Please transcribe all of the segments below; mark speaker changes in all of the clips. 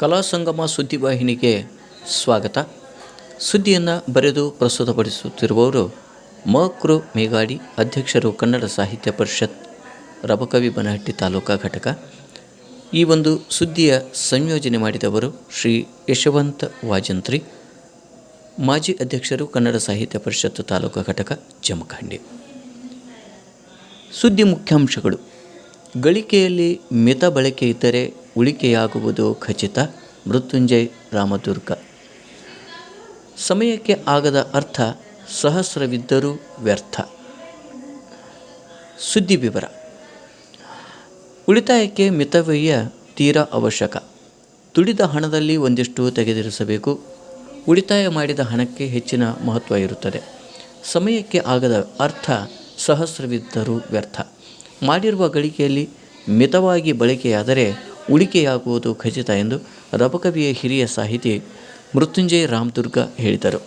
Speaker 1: ಕಲಾ ಸಂಗಮ ಸುದ್ದಿವಾಹಿನಿಗೆ ಸ್ವಾಗತ. ಸುದ್ದಿಯನ್ನು ಬರೆದು ಪ್ರಸ್ತುತಪಡಿಸುತ್ತಿರುವವರು ಮ. ಮೇಘಾಡಿ, ಅಧ್ಯಕ್ಷರು, ಕನ್ನಡ ಸಾಹಿತ್ಯ ಪರಿಷತ್, ರಬಕವಿ ಬನಹಟ್ಟಿ ತಾಲೂಕಾ ಘಟಕ. ಈ ಒಂದು ಸುದ್ದಿಯ ಸಂಯೋಜನೆ ಮಾಡಿದವರು ಶ್ರೀ ಯಶವಂತ ವಾಜಂತ್ರಿ, ಮಾಜಿ ಅಧ್ಯಕ್ಷರು, ಕನ್ನಡ ಸಾಹಿತ್ಯ ಪರಿಷತ್ ತಾಲೂಕಾ ಘಟಕ, ಜಮಖಂಡಿ. ಸುದ್ದಿ ಮುಖ್ಯಾಂಶಗಳು. ಗಳಿಕೆಯಲ್ಲಿ ಮಿತ ಬಳಕೆ ಇದ್ದರೆ ಉಳಿಕೆಯಾಗುವುದು ಖಚಿತ. ಮೃತ್ಯುಂಜಯ ರಾಮದುರ್ಗ. ಸಮಯಕ್ಕೆ ಆಗದ ಅರ್ಥ ಸಹಸ್ರವಿದ್ದರೂ ವ್ಯರ್ಥ. ಸುದ್ದಿ ವಿವರ. ಉಳಿತಾಯಕ್ಕೆ ಮಿತವ್ಯಯ ತೀರಾ ಅವಶ್ಯಕ. ದುಡಿದ ಹಣದಲ್ಲಿ ಒಂದಿಷ್ಟು ತೆಗೆದಿರಿಸಬೇಕು. ಉಳಿತಾಯ ಮಾಡಿದ ಹಣಕ್ಕೆ ಹೆಚ್ಚಿನ ಮಹತ್ವ ಇರುತ್ತದೆ. ಸಮಯಕ್ಕೆ ಆಗದ ಅರ್ಥ ಸಹಸ್ರವಿದ್ದರೂ ವ್ಯರ್ಥ. ಮಾಡಿರುವ ಗಳಿಕೆಯಲ್ಲಿ ಮಿತವಾಗಿ ಬಳಕೆಯಾದರೆ ಉಳಿಕೆಯಾಗುವುದು ಖಚಿತ ಎಂದು ರಬಕವಿಯ ಹಿರಿಯ ಸಾಹಿತಿ ಮೃತ್ಯುಂಜಯ ರಾಮದುರ್ಗ ಹೇಳಿದರು.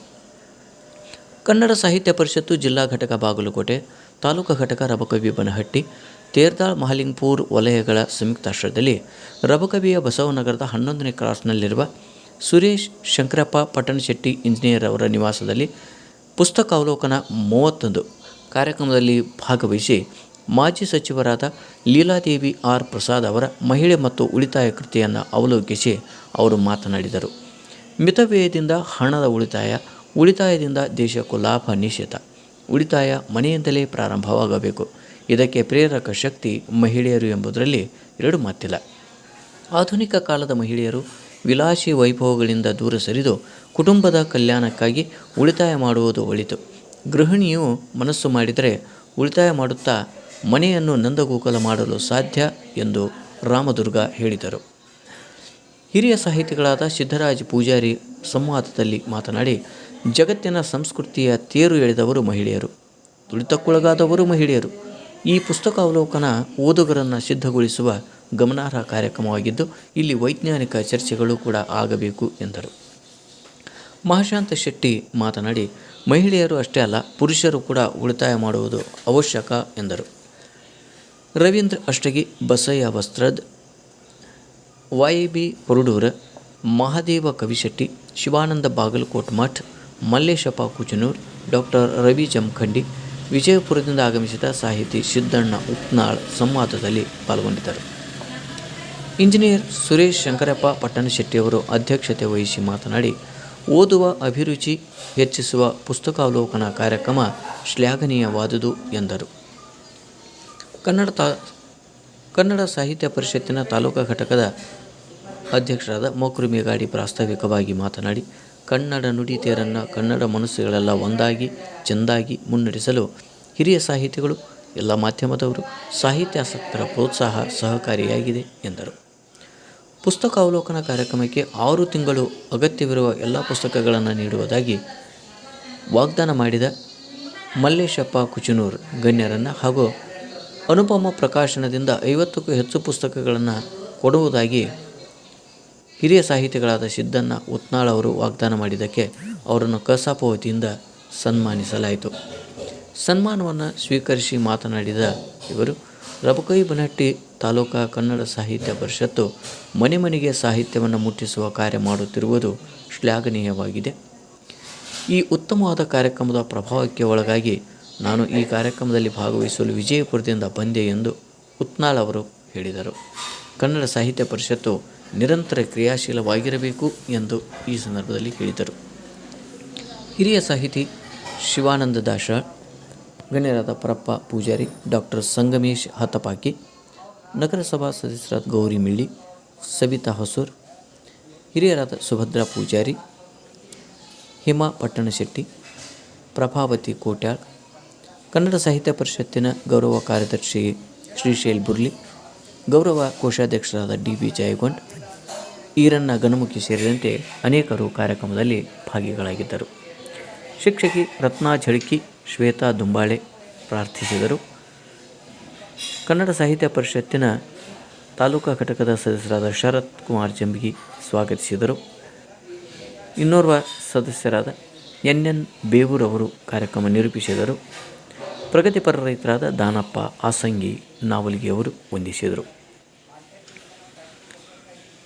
Speaker 1: ಕನ್ನಡ ಸಾಹಿತ್ಯ ಪರಿಷತ್ತು ಜಿಲ್ಲಾ ಘಟಕ ಬಾಗಲಕೋಟೆ, ತಾಲೂಕಾ ಘಟಕ ರಬಕವಿ ಬನಹಟ್ಟಿ, ತೇರ್ದಾಳ್ ಮಹಾಲಿಂಗಪುರ ವಲಯಗಳ ಸಂಯುಕ್ತಾಶ್ರಯದಲ್ಲಿ ರಬಕವಿಯ ಬಸವನಗರದ 11ನೇ ಕ್ರಾಸ್ನಲ್ಲಿರುವ ಸುರೇಶ್ ಶಂಕರಪ್ಪ ಪಟ್ಟಣಶೆಟ್ಟಿ ಇಂಜಿನಿಯರ್ ಅವರ ನಿವಾಸದಲ್ಲಿ ಪುಸ್ತಕಾವಲೋಕನ 31 ಕಾರ್ಯಕ್ರಮದಲ್ಲಿ ಭಾಗವಹಿಸಿ ಮಾಜಿ ಸಚಿವರಾದ ಲೀಲಾದೇವಿ ಆರ್ ಪ್ರಸಾದ್ ಅವರ ಮಹಿಳೆ ಮತ್ತು ಉಳಿತಾಯ ಕೃತಿಯನ್ನು ಅವಲೋಕಿಸಿ ಅವರು ಮಾತನಾಡಿದರು. ಮಿತವ್ಯಯದಿಂದ ಹಣದ ಉಳಿತಾಯದಿಂದ ದೇಶಕ್ಕೂ ಲಾಭ ನಿಶ್ಚಿತ. ಉಳಿತಾಯ ಮನೆಯಿಂದಲೇ ಪ್ರಾರಂಭವಾಗಬೇಕು. ಇದಕ್ಕೆ ಪ್ರೇರಕ ಶಕ್ತಿ ಮಹಿಳೆಯರು ಎಂಬುದರಲ್ಲಿ ಎರಡು ಮಾತಿಲ್ಲ. ಆಧುನಿಕ ಕಾಲದ ಮಹಿಳೆಯರು ವಿಲಾಸಿ ವೈಭವಗಳಿಂದ ದೂರ ಸರಿದು ಕುಟುಂಬದ ಕಲ್ಯಾಣಕ್ಕಾಗಿ ಉಳಿತಾಯ ಮಾಡುವುದು ಒಳಿತು. ಗೃಹಿಣಿಯು ಮನಸ್ಸು ಮಾಡಿದರೆ ಉಳಿತಾಯ ಮಾಡುತ್ತಾ ಮನೆಯನ್ನು ನಂದಗೋಕುಲ ಮಾಡಲು ಸಾಧ್ಯ ಎಂದು ರಾಮದುರ್ಗ ಹೇಳಿದರು. ಹಿರಿಯ ಸಾಹಿತಿಗಳಾದ ಸಿದ್ದರಾಜ ಪೂಜಾರಿ ಸಂವಾದದಲ್ಲಿ ಮಾತನಾಡಿ, ಜಗತ್ತಿನ ಸಂಸ್ಕೃತಿಯ ತೇರು ಎಳೆದವರು ಮಹಿಳೆಯರು, ತುಳಿತಕ್ಕೊಳಗಾದವರು ಮಹಿಳೆಯರು. ಈ ಪುಸ್ತಕಾವಲೋಕನ ಓದುಗರನ್ನು ಸಿದ್ಧಗೊಳಿಸುವ ಗಮನಾರ್ಹ ಕಾರ್ಯಕ್ರಮವಾಗಿದ್ದು, ಇಲ್ಲಿ ವೈಜ್ಞಾನಿಕ ಚರ್ಚೆಗಳು ಕೂಡ ಆಗಬೇಕು ಎಂದರು. ಮಹಾಶಾಂತ ಶೆಟ್ಟಿ ಮಾತನಾಡಿ, ಮಹಿಳೆಯರು ಅಷ್ಟೇ ಅಲ್ಲ, ಪುರುಷರು ಕೂಡ ಉಳಿತಾಯ ಮಾಡುವುದು ಅವಶ್ಯಕ ಎಂದರು. ರವೀಂದ್ರ ಅಷ್ಟಗಿ, ಬಸಯ್ಯ ವಸ್ತ್ರದ್, YB ಹೊರಡೂರ, ಮಹಾದೇವ ಕವಿಶೆಟ್ಟಿ, ಶಿವಾನಂದ ಬಾಗಲಕೋಟ್ ಮಠ್, ಮಲ್ಲೇಶಪ್ಪ ಕುಚನೂರ್, ಡಾಕ್ಟರ್ ರವಿ ಜಮಖಂಡಿ, ವಿಜಯಪುರದಿಂದ ಆಗಮಿಸಿದ ಸಾಹಿತಿ ಸಿದ್ದಣ್ಣ ಉಪ್ನಾಳ್ ಸಂವಾದದಲ್ಲಿ ಪಾಲ್ಗೊಂಡಿದ್ದರು. ಇಂಜಿನಿಯರ್ ಸುರೇಶ್ ಶಂಕರಪ್ಪ ಪಟ್ಟಣಶೆಟ್ಟಿಯವರು ಅಧ್ಯಕ್ಷತೆ ವಹಿಸಿ ಮಾತನಾಡಿ, ಓದುವ ಅಭಿರುಚಿ ಹೆಚ್ಚಿಸುವ ಪುಸ್ತಕಾವಲೋಕನ ಕಾರ್ಯಕ್ರಮ ಶ್ಲಾಘನೀಯವಾದುದು ಎಂದರು. ಕನ್ನಡ ಸಾಹಿತ್ಯ ಪರಿಷತ್ತಿನ ತಾಲೂಕಾ ಘಟಕದ ಅಧ್ಯಕ್ಷರಾದ ಮ. ಮೇಘಾಡಿ ಪ್ರಾಸ್ತಾವಿಕವಾಗಿ ಮಾತನಾಡಿ, ಕನ್ನಡ ನುಡಿ ತೇರನ್ನು ಕನ್ನಡ ಮನಸ್ಸುಗಳೆಲ್ಲ ಒಂದಾಗಿ ಚೆಂದಾಗಿ ಮುನ್ನಡೆಸಲು ಹಿರಿಯ ಸಾಹಿತಿಗಳು, ಎಲ್ಲ ಮಾಧ್ಯಮದವರು, ಸಾಹಿತ್ಯಾಸಕ್ತರ ಪ್ರೋತ್ಸಾಹ ಸಹಕಾರಿಯಾಗಿದೆ ಎಂದರು. ಪುಸ್ತಕಾವಲೋಕನ ಕಾರ್ಯಕ್ರಮಕ್ಕೆ 6 ತಿಂಗಳು ಅಗತ್ಯವಿರುವ ಎಲ್ಲ ಪುಸ್ತಕಗಳನ್ನು ನೀಡುವುದಾಗಿ ವಾಗ್ದಾನ ಮಾಡಿದ ಮಲ್ಲೇಶಪ್ಪ ಕುಚನೂರ್ ಗಣ್ಯರನ್ನು ಹಾಗೂ ಅನುಪಮ ಪ್ರಕಾಶನದಿಂದ 50ಕ್ಕೂ ಹೆಚ್ಚು ಪುಸ್ತಕಗಳನ್ನು ಕೊಡುವುದಾಗಿ ಹಿರಿಯ ಸಾಹಿತಿಗಳಾದ ಸಿದ್ದಣ್ಣ ಉತ್ನಾಳ್ ಅವರು ವಾಗ್ದಾನ ಮಾಡಿದ್ದಕ್ಕೆ ಅವರನ್ನು ಕಸಾಪ ವತಿಯಿಂದ ಸನ್ಮಾನಿಸಲಾಯಿತು. ಸನ್ಮಾನವನ್ನು ಸ್ವೀಕರಿಸಿ ಮಾತನಾಡಿದ ಇವರು, ರಬಕವಿ ಬನಹಟ್ಟಿ ತಾಲೂಕಾ ಕನ್ನಡ ಸಾಹಿತ್ಯ ಪರಿಷತ್ತು ಮನೆ ಮನೆಗೆ ಸಾಹಿತ್ಯವನ್ನು ಮುಟ್ಟಿಸುವ ಕಾರ್ಯ ಮಾಡುತ್ತಿರುವುದು ಶ್ಲಾಘನೀಯವಾಗಿದೆ. ಈ ಉತ್ತಮವಾದ ಕಾರ್ಯಕ್ರಮದ ಪ್ರಭಾವಕ್ಕೆ ಒಳಗಾಗಿ ನಾನು ಈ ಕಾರ್ಯಕ್ರಮದಲ್ಲಿ ಭಾಗವಹಿಸಲು ವಿಜಯಪುರದಿಂದ ಬಂದೆ ಎಂದು ಉತ್ನಾಳ್ ಅವರು ಹೇಳಿದರು. ಕನ್ನಡ ಸಾಹಿತ್ಯ ಪರಿಷತ್ತು ನಿರಂತರ ಕ್ರಿಯಾಶೀಲವಾಗಿರಬೇಕು ಎಂದು ಈ ಸಂದರ್ಭದಲ್ಲಿ ಹೇಳಿದರು. ಹಿರಿಯ ಸಾಹಿತಿ ಶಿವಾನಂದ ದಾಶಾಳ್, ಗಣ್ಯರಾದ ಪರಪ್ಪ ಪೂಜಾರಿ, ಡಾಕ್ಟರ್ ಸಂಗಮೇಶ್ ಹತಪಾಕಿ, ನಗರಸಭಾ ಸದಸ್ಯರಾದ ಗೌರಿ ಮಿಳ್ಳಿ, ಸವಿತಾ ಹೊಸೂರ್, ಹಿರಿಯರಾದ ಸುಭದ್ರಾ ಪೂಜಾರಿ, ಹಿಮಾ ಪಟ್ಟಣಶೆಟ್ಟಿ, ಪ್ರಭಾವತಿ ಕೋಟ್ಯಾಳ್, ಕನ್ನಡ ಸಾಹಿತ್ಯ ಪರಿಷತ್ತಿನ ಗೌರವ ಕಾರ್ಯದರ್ಶಿ ಶ್ರೀಶೈಲ್ ಬುರ್ಲಿ, ಗೌರವ ಕೋಶಾಧ್ಯಕ್ಷರಾದ DB ಜಯಗೊಂಡ್, ಈರಣ್ಣ ಗಣಮುಖಿ ಸೇರಿದಂತೆ ಅನೇಕರು ಕಾರ್ಯಕ್ರಮದಲ್ಲಿ ಭಾಗಿಗಳಾಗಿದ್ದರು. ಶಿಕ್ಷಕಿ ರತ್ನಾ ಝಳಕಿ, ಶ್ವೇತಾ ದುಂಬಾಳೆ ಪ್ರಾರ್ಥಿಸಿದರು. ಕನ್ನಡ ಸಾಹಿತ್ಯ ಪರಿಷತ್ತಿನ ತಾಲೂಕಾ ಘಟಕದ ಸದಸ್ಯರಾದ ಶರತ್ ಕುಮಾರ್ ಜಂಬಗಿ ಸ್ವಾಗತಿಸಿದರು. ಇನ್ನೋರ್ವ ಸದಸ್ಯರಾದ NN ಬೇವೂರವರು ಕಾರ್ಯಕ್ರಮ ನಿರೂಪಿಸಿದರು. ಪ್ರಗತಿಪರ ರೈತರಾದ ದಾನಪ್ಪ ಆಸಂಗಿ ನಾವಲ್ಗಿಯವರು ವಂದಿಸಿದರು.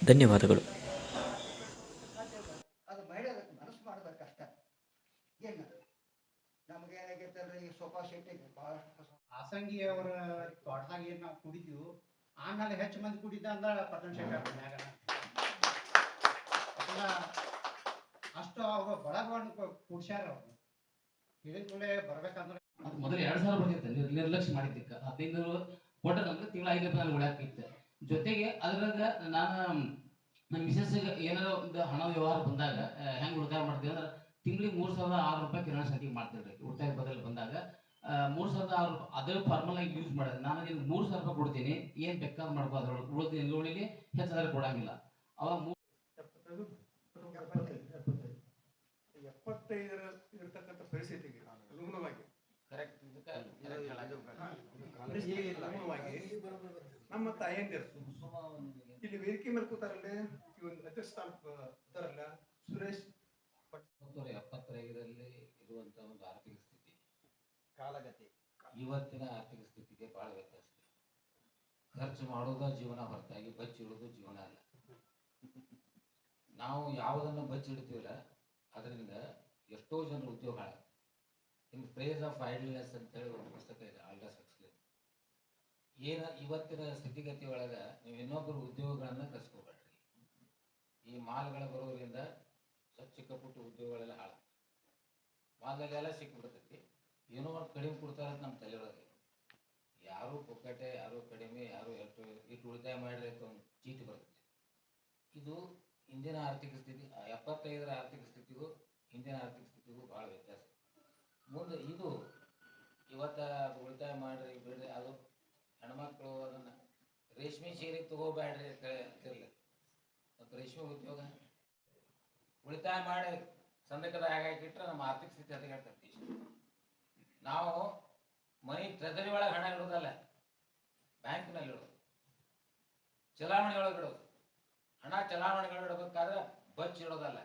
Speaker 1: ಧನ್ಯವಾದಗಳು.
Speaker 2: ಆಸಂಗಿ ಅವರ ತೋಟದಾಗ ಏನು ನಾವು ಕುಡಿದೀವಿ ಆಮೇಲೆ ಹೆಚ್ಚು ಮಂದಿ ಕುಡಿದ ಅಂದ್ರೆ ಪಟ್ಟಣ ಶೇಖರ್ ಮನ್ಯಾಗ ಅಷ್ಟು ಅವ್ರು ಬಳಗವನ್ನು ಕುಡ್ಸ್ಯಾರ ಅವರು ಹೇಳಿದ ಕೂಡಲೇ ಬರ್ಬೇಕಂದ್ರೆ
Speaker 3: ಅದು ಮೊದಲು 2000 ಬಂದಿತ್ತು ನಿರ್ಲಕ್ಷ್ಯ ಮಾಡಿದ್ದಕ್ಕ 15 ಕೊಟ್ಟ ನಮ್ಗೆ ತಿಂಗಳ 5 ರೂಪಾಯಿ ಉಳ್ಯಾಕಿತ್ತು. ಜೊತೆಗೆ ಅದ್ರಾಗ ನಾನು ನಮ್ಮ ಮಿಸಸ್ಗೆ ಏನಾರ ಒಂದು ಹಣ ವ್ಯವಹಾರ ಬಂದಾಗ ಹೆಂಗೆ ಉಳಿತಾಯ ಮಾಡ್ತೀವಿ ಅಂದ್ರೆ ತಿಂಗಳಿಗೆ 3006 ರೂಪಾಯಿ ಕಿರಾಣಿ ಸಂತಿಗೆ ಮಾಡ್ತಿರ್ರಿ ಉಳಿತಾಯ ಬದಲು ಬಂದಾಗ 3006 ರೂಪಾಯಿ ಅದೇ ಫಾರ್ಮಲ್ ಆಗಿ ಯೂಸ್ ಮಾಡೋದು. ನಾನು ನಿಮ್ಗೆ 3000 ರೂಪಾಯಿ ಕೊಡ್ತೀನಿ, ಏನು ಬೇಕಾದ್ ಮಾಡ್ಕೋ ಅದ್ರೊಳಗೆ ಉಳಿಲಿ ಹೆಚ್ಚಾದ್ರೆ ಕೊಡಂಗಿಲ್ಲ. ಅವಾಗ
Speaker 4: 75 ಇರ್ತಕ್ಕಂಥ ಪರಿಸ್ಥಿತಿಗೆ ಅನುಗುಣವಾಗಿ ನಮ್ಮ ತಾಯಂದಿರು ಇಲ್ಲಿ ವೇದಿಕೆ ಮೇಲೆ ಕೂತಾರಲ್ಲೇ ಇವತ್ತು ಅಧ್ಯಕ್ಷ ಸ್ಥಾನಲ್ಲ ಸುರೇಶ್
Speaker 3: 1975ರಲ್ಲಿ ಇರುವಂತ ಒಂದು ಆರ್ಥಿಕ ಸ್ಥಿತಿ ಕಾಲಗತಿ ಇವತ್ತಿನ ಆರ್ಥಿಕ ಸ್ಥಿತಿಗೆ ಬಹಳ ವ್ಯತ್ಯಾಸ ಇದೆ. ಖರ್ಚು ಮಾಡೋದ ಜೀವನ ಹೊರತಾಗಿ ಬಚ್ಚಿಡೋದು ಜೀವನ ಅಲ್ಲ. ನಾವು ಯಾವುದನ್ನು ಬಚ್ಚಿಡ್ತೀವಲ್ಲ ಅದರಿಂದ ಎಷ್ಟೋ ಜನರು ಉದ್ಯೋಗ ಹಾಳ. ಇನ್ ಪ್ರೇಸ್ ಆಫ್ ಐಡ್ಲ್ನೆಸ್ ಅಂತೇಳಿ ಒಂದು ಪುಸ್ತಕ ಇದೆ, ಆಲ್ಡಸ್ ಹಕ್ಸ್ಲಿ. ಇವತ್ತಿನ ಸ್ಥಿತಿಗತಿ ಒಳಗೆ ನೀವು ಇನ್ನೊಬ್ಬರು ಉದ್ಯೋಗಗಳನ್ನ ಕಸ್ಕೋಬೇಡ್ರಿ. ಈ ಮಾಲ್ಗಳು ಬರೋದ್ರಿಂದ ಚಿಕ್ಕ ಪುಟ್ಟ ಉದ್ಯೋಗಗಳೆಲ್ಲ ಹಾಳ. ಮಾಲ್ದಲ್ಲೆಲ್ಲ ಸಿಕ್ಬಿಡ್ತೈತಿ, ಏನೋ ಒಂದು ಕಡಿಮೆ ಕೊಡ್ತಾರೆ ಅಂತ ನಮ್ಮ ತಲೆಯೊಳಗೆ. ಯಾರು ಪುಕ್ಕಟೆ, ಯಾರು ಕಡಿಮೆ, ಯಾರು ಎಷ್ಟು ಉಳಿತಾಯ ಮಾಡಿದ್ರೆ ಅಂತ ಒಂದು ಚೀಟಿ ಬರ್ತೈತಿ. ಇದು ಇಂದಿನ ಆರ್ಥಿಕ ಸ್ಥಿತಿ 75ರ ಆರ್ಥಿಕ ಸ್ಥಿತಿಗೂ ಇಂದಿನ ಆರ್ಥಿಕ ಸ್ಥಿತಿಗೂ ಭಾಳ ವ್ಯತ್ಯಾಸ. ಮುಂದೆ ಇದು ಇವತ್ತ ಉಳಿತಾಯ ಮಾಡ್ರಿ ಬಿಡ್ರಿ, ಅದು ಹೆಣ್ಮಕ್ಳು ಅದನ್ನು ರೇಷ್ಮೆ ಸೀರೆ ತಗೋಬೇಡ್ರಿ ಅಂತಿರಲಿ. ಮತ್ತು ರೇಷ್ಮೆ ಉದ್ಯೋಗ ಉಳಿತಾಯ ಮಾಡಿ ಸಂದಕದ ಹಾಕಿಟ್ರೆ ನಮ್ಮ ಆರ್ಥಿಕ ಸ್ಥಿತಿ ಹದಗೆಡ್ತೈತಿ. ನಾವು ಮನಿ ಟ್ರೆಜರಿ ಒಳಗೆ ಹಣ ಇಡೋದಲ್ಲ, ಬ್ಯಾಂಕ್ನಲ್ಲಿ ಇಡೋದು, ಚಲಾವಣೆ ಒಳಗೆ ಇಡೋದು. ಹಣ ಚಲಾವಣೆಗಳು ಇಡಬೇಕಾದ್ರೆ ಬಚ್ಚಿಡೋದಲ್ಲ.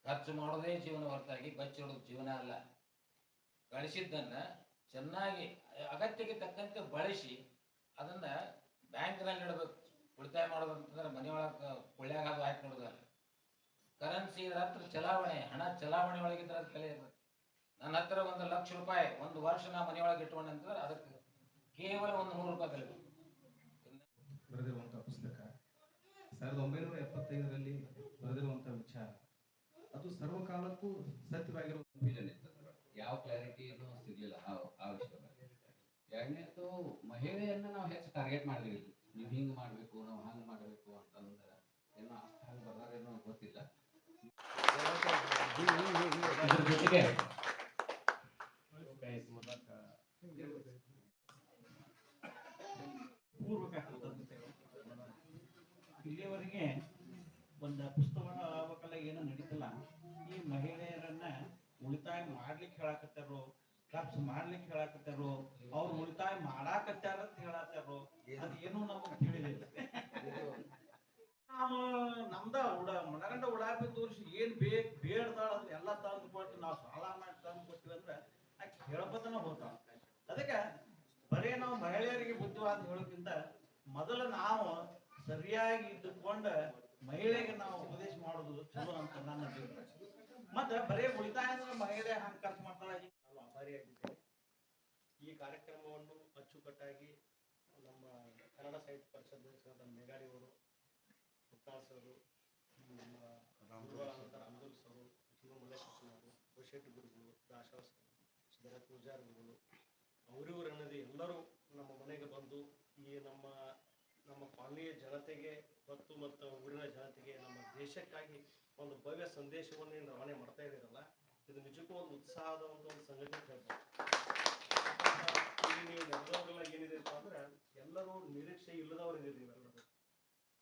Speaker 3: ಖರ್ಚು ಮಾಡೋದೇ ಜೀವನ ಹೊರತಾಗಿ ಬಚ್ಚಿಡೋದು ಜೀವನ ಅಲ್ಲ. ಗಳಿಸಿದ್ದನ್ನ ಚೆನ್ನಾಗಿ ಅಗತ್ಯಕ್ಕೆ ತಕ್ಕಂತೆ ಬಳಸಿ ಅದನ್ನ ಬ್ಯಾಂಕ್ನಲ್ಲಿ ಇಡಬೇಕು. ಉಳಿತಾಯ ಮಾಡೋದು ಅಂತಂದ್ರೆ ಮನೆಯೊಳಗೆ ಕೊಳ್ಳ್ಯಾಗ ಅದು ಹಾಕಿ ನೋಡೋದಲ್ಲ. ಕರೆನ್ಸಿ ಇದ್ರ ಹತ್ರ ಚಲಾವಣೆ, ಹಣ ಚಲಾವಣೆ ಒಳಗಿದ್ರೆ ಅದು ಬೆಲೆ ಇರ್ತದೆ. ನನ್ನ ಹತ್ರ 1 ಲಕ್ಷ ರೂಪಾಯಿ ಒಂದು ವರ್ಷ ನಾ ಮನೆಯೊಳಗೆ ಇಟ್ಕೊಂಡೆ ಅಂತಂದ್ರೆ ಅದಕ್ಕೆ ಕೇವಲ 100 ರೂಪಾಯಿ ಬೆಲೆ
Speaker 5: ಬರೆದಿರುವಂತಹ ಪುಸ್ತಕ 1975ರಲ್ಲಿ ಬರೆದಿರುವಂತಹ ವಿಚಾರ ಅದು ಸರ್ವಕಾಲಕ್ಕೂ ಸತ್ಯವಾಗಿರುವ
Speaker 6: ಕನ್ಫ್ಯೂಷನ್ ಇತ್ತು. ಯಾವ ಕ್ಲಾರಿಟಿಯನ್ನು ಸಿಗ್ಲಿಲ್ಲ ಆ ವಿಷಯದಲ್ಲಿ. ಎರಡನೇದು ಮಹಿಳೆಯನ್ನ ನಾವು ಹೆಚ್ಚು ಟಾರ್ಗೆಟ್ ಮಾಡಿದ್ವಿ. ನೀವು ಹಿಂಗೆ ಮಾಡಬೇಕು, ನಾವು ಹಂಗೆ ಮಾಡಬೇಕು ಅಂತಂದ್ರೆ ಏನೋ ಅಷ್ಟು ಹಂಗೆ ಬರ್ದಾರೇನೋ ಗೊತ್ತಿಲ್ಲ.
Speaker 3: ಇದ್ರ ಜೊತೆಗೆ
Speaker 7: ಇಲ್ಲಿಯವರೆಗೆ ಒಂದು ಪುಸ್ತಕ ಆಗ್ಬೇಕಲ್ಲ ಏನೋ ನಡೀತಿಲ್ಲ. ಈ ಮಹಿಳೆಯರನ್ನ ಉಳಿತಾಯ ಮಾಡ್ಲಿಕ್ಕೆ ಹೇಳಾಕತ್ತಾರೋ, ಖರ್ಚು ಮಾಡ್ಲಿಕ್ಕೆ ಹೇಳಾಕತ್ತಾರೋ, ಅವ್ರು ಉಳಿತಾಯ ಮಾಡಾಕತ್ತಾರ ಅಂತ ಹೇಳತ್ತಾರೋ, ಅದು ಏನೂ ನಮಗೆ ತಿಳಿಲಿಲ್ಲ. ನಾವು ನಮ್ದ ಮನಗಂಡ ಉಡಾಪಿ ತೋರಿಸಿ ಏನ್ ಬೇಡ್ದಾಳ ಅದ್ರ ಎಲ್ಲ ತಂದು ಕೊಟ್ಟು ನಾವು ಸಾಲ ಮಾಡಿ ತಂದು ಕೊಟ್ಟಿವಿ ಅಂದ್ರೆ ಆಕೆ ಹೇಳ್ಬದನ ಹೋಗ್ತಾವ. ಅದಕ್ಕೆ ಬರೀ ನಾವು ಮಹಿಳೆಯರಿಗೆ ಬುದ್ಧಿವಾದ ಹೇಳೋಕ್ಕಿಂತ ಮೊದಲು ನಾವು ಸರಿಯಾಗಿ ಇದ್ದುಕೊಂಡ ಮಹಿಳೆಗೆ ನಾವು ಉಪದೇಶ ಮಾಡೋದು ಚಲೋ ಅಂತ ನನ್ನ ಅಭಿಪ್ರಾಯ. ಮತ್ತೆ ಬರೀ ಉಳಿತಾಯ ಮಹಿಳೆ ಹಂಗೆ ಖರ್ಚು ಮಾಡ್ತಾಳೆ.
Speaker 4: ನಾನು ಆಭಾರಿಯಾಗಿದ್ದೇನೆ. ಈ ಕಾರ್ಯಕ್ರಮವನ್ನು ಅಚ್ಚುಕಟ್ಟಾಗಿ ನಮ್ಮ ಕನ್ನಡ ಸಾಹಿತ್ಯ ಪರಿಷತ್ ಮೇಘಾಡಿಯವರು, ಮುಕ್ತಾಳ್ ಸರು, ನಮ್ಮ ಗುರುಗಳಾದಂಥ ರಾಮದುಲ್ ಸರು, ಜೀವ ಮಲ್ಲೇಶ್ವರವರು, ಕೋಶೆಟ್ಟಿ ಗುರುಗಳು, ದಾಸವಾಸ ಸಿದ್ದರ ಪೂಜಾರ್ ಗುರುಗಳು, ಅವರಿವರು ಅನ್ನೋದು ಎಲ್ಲರೂ ನಮ್ಮ ಮನೆಗೆ ಬಂದು ಈ ನಮ್ಮ ಕಾಲನಿಯ ಜನತೆಗೆ ಮತ್ತು ಊರಿನ ಜನತೆಗೆ ನಮ್ಮ ದೇಶಕ್ಕಾಗಿ ಒಂದು ಭವ್ಯ ಸಂದೇಶವನ್ನು ರವಾನೆ ಮಾಡ್ತಾ ಇದ್ದೀರಲ್ಲ, ಇದು ನಿಜಕ್ಕೂ ಒಂದು ಉತ್ಸಾಹದ ಒಂದು ಸಂಗತಿ ಹೇಳ್ತಾರೆ. ಇಲ್ಲಿ ನೀವು ನಡೆದವರೆಲ್ಲ ಏನಿದೆಪ್ಪ ಅಂದ್ರೆ ಎಲ್ಲರೂ ನಿರೀಕ್ಷೆ ಇಲ್ಲದವರು ಇದ್ದೀರಿ. ನೀವೆಲ್ಲರೂ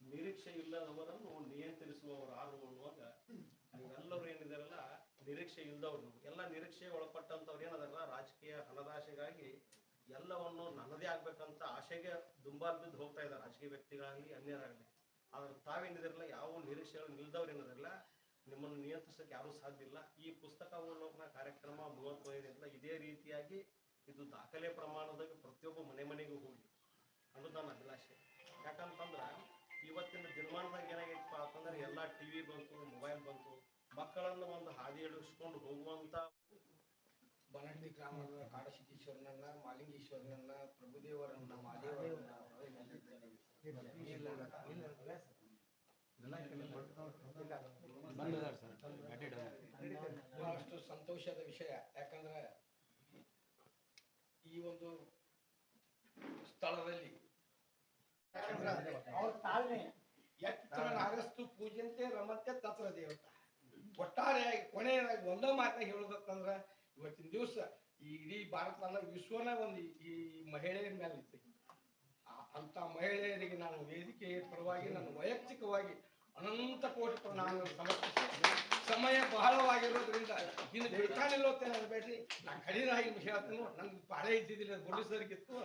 Speaker 4: ನಿರೀಕ್ಷೆ ಇಲ್ಲದವರನ್ನು ನಿಯಂತ್ರಿಸುವವರು ಆರು ಅನ್ನುವಾಗ ನೀವೆಲ್ಲರೂ ಏನಿದಾರಲ್ಲ ನಿರೀಕ್ಷೆ ಇಲ್ಲದವ್ರು. ಎಲ್ಲ ನಿರೀಕ್ಷೆ ಒಳಪಟ್ಟಂಥವ್ರು ಏನದಾರಲ್ಲ ರಾಜಕೀಯ ಹಣದಾಸೆಗಾಗಿ ಎಲ್ಲವನ್ನು ನನ್ನದೇ ಆಗ್ಬೇಕಂತ ಆಸೆಗೆ ದುಂಬಾಲ್ ಬಿದ್ದು ಹೋಗ್ತಾ ಇದ್ದಾರೆ, ರಾಜಕೀಯ ವ್ಯಕ್ತಿಗಳಾಗಲಿ ಅನ್ಯರಾಗಲಿ. ಆದ್ರೆ ತಾವೇನಿದಿರಲ್ಲ ಯಾವ ನಿರೀಕ್ಷೆಗಳು ನಿಲ್ದವ್ರು ಏನಿದಾರಲ್ಲ ನಿಮ್ಮನ್ನು ನಿಯಂತ್ರಿಸಕ್ಕೆ ಯಾರೂ ಸಾಧ್ಯ ಇಲ್ಲ. ಈ ಪುಸ್ತಕ ಅವಲೋಕನ ಕಾರ್ಯಕ್ರಮ 35 ಇದೇ ರೀತಿಯಾಗಿ ಇದು ದಾಖಲೆ ಪ್ರಮಾಣದಾಗ ಪ್ರತಿಯೊಬ್ಬ ಮನೆಗೂ ಹೋಗಿ ಅನ್ನೋದು ನನ್ನ ಅಭಿಲಾಷೆ. ಯಾಕಂತಂದ್ರೆ ಇವತ್ತಿನ ದಿನಮಾನದಾಗ ಏನಾಗೈತಪ್ಪ ಅಂತಂದ್ರೆ ಎಲ್ಲ ಟಿವಿ ಬಂತು, ಮೊಬೈಲ್ ಬಂತು, ಮಕ್ಕಳನ್ನು ಒಂದು ಹಾದಿ ಹಿಡಿಸ್ಕೊಂಡು ಹೋಗುವಂತ
Speaker 8: ಬನಹಳ್ಳಿ ಗ್ರಾಮದ ಕಾಡಸಿದ್ದೇಶ್ವರನನ್ನ, ಮಾಲಿಂಗೇಶ್ವರನನ್ನ, ಪ್ರಭುದೇವರನ್ನ, ಮಹಾದೇವರನ್ನ ಬಹಳಷ್ಟು ಸಂತೋಷದ ವಿಷಯ. ಯಾಕಂದ್ರೆ ಈ ಒಂದು ಸ್ಥಳದಲ್ಲಿ ಅವ್ರ ತಾಳ್ಮೆ ಎತ್ತರ ನಾಗಸ್ತು ಪೂಜೆಂತೆ ರಮಂತೆ ತತ್ರ ದೇವತ. ಒಟ್ಟಾರೆಯಾಗಿ ಕೊನೆಯದಾಗಿ ಒಂದೇ ಮಾತನಾಗ ಹೇಳೋದಂದ್ರ ಇವತ್ತಿನ ದಿವಸ ಈ ಇಡೀ ಭಾರತ ಅಲ್ಲ ವಿಶ್ವನ ಒಂದು ಈ ಮಹಿಳೆಯರ ಮೇಲೆ ಇತ್ತು. ಅಂತ ಮಹಿಳೆಯರಿಗೆ ನಾನು ವೇದಿಕೆಯ ಪರವಾಗಿ ನನ್ನ ವೈಯಕ್ತಿಕವಾಗಿ ಅನಂತ ಕೋಟಿ ಪ್ರಣಾಮ ಸಮರ್ಪಿಸಿ, ಸಮಯ ಬಹಳವಾಗಿರೋದ್ರಿಂದ ಇನ್ನು ಬಿಡ್ತಾ ನಿಲ್ಲೋತೇನೆ ಅನ್ಬೇಡ್ರಿ. ನಾ ಕಡಿದಾಗಿ ಹೇಳ್ತೇನೆ, ನನ್ಗೆ ಪಾಳೆ ಇದ್ದಿದ್ದಿಲ್ಲ, ಪೊಲೀಸರಿಗಿತ್ತು.